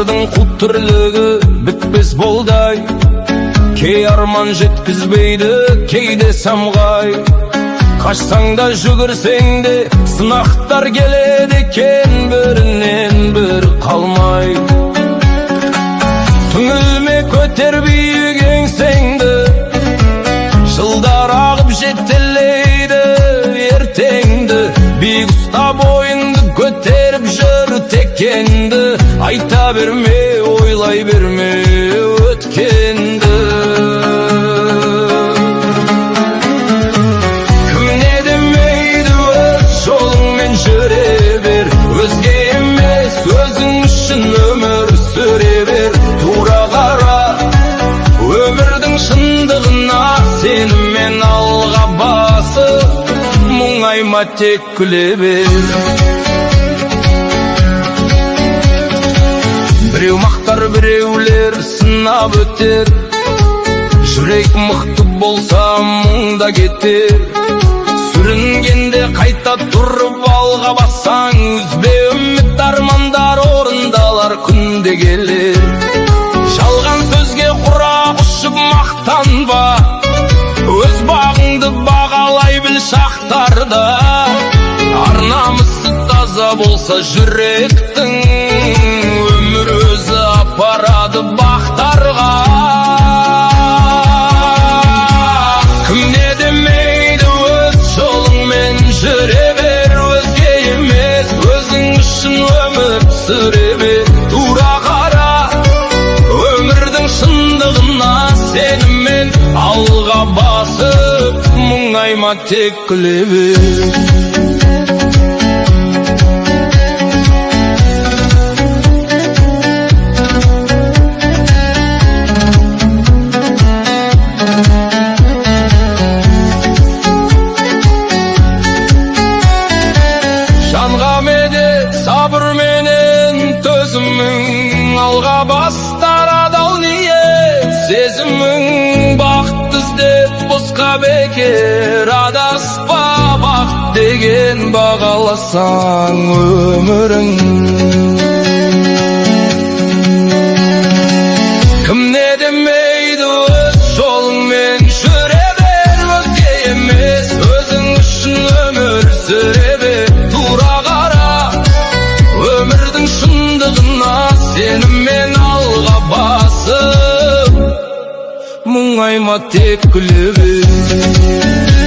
Жандардың құт түрлігі бітпес болдай, кей арман жеткізбейді, кейде самғай. Қашсаң да жүгірсең де сынақтар келеді екен, бірінен бір қалмай. Түңілме, көтер биік еңсеңді, жылдар ағып жетелейді ертеңді. Биік ұста бойыңды көтеріп жүр текенді, айта берме, ойлай берме өткенді. Кім не демейді, өз жолыңмен жүре бер, өзге емес өзің үшін өмір сүре бер. Тура қара өмірдің шындығына, сеніммен алға басып, мұңайма, тек күле бер. Біреу мақтар, біреулер сынап өтер, жүрек мықты болса мұңда кетер. Сүрінгенде қайта тұрып алға бассаң, үзбе үміт, армандар орындалар күнде келер. Жалған сөзге құрақ ұшып мақтанба, өз бағыңды бағалай біл шақтарда. Ар намысы таза болса жүректің, өмір өзі апарады бақтарға. Кім не демейді, өз жолыңмен жүре бер, өзге емес өзің үшін өмір сүре бер. Тура қара өмірдің шындығына, сеніммен алға басып, мұңайма, тек күле бер. Алға бастар адал ниет, сезімің бақыт іздеп босқа бекер. Адаспа, бақыт деген бағаласаң өмірің. Кім не демейді, өз жолыңмен жүре бер, өзге емес өзің үшін өмір сүре бер. Тура қара өмірдің шындығына, сеніммен алға басып, мұңайма, тек күле бер.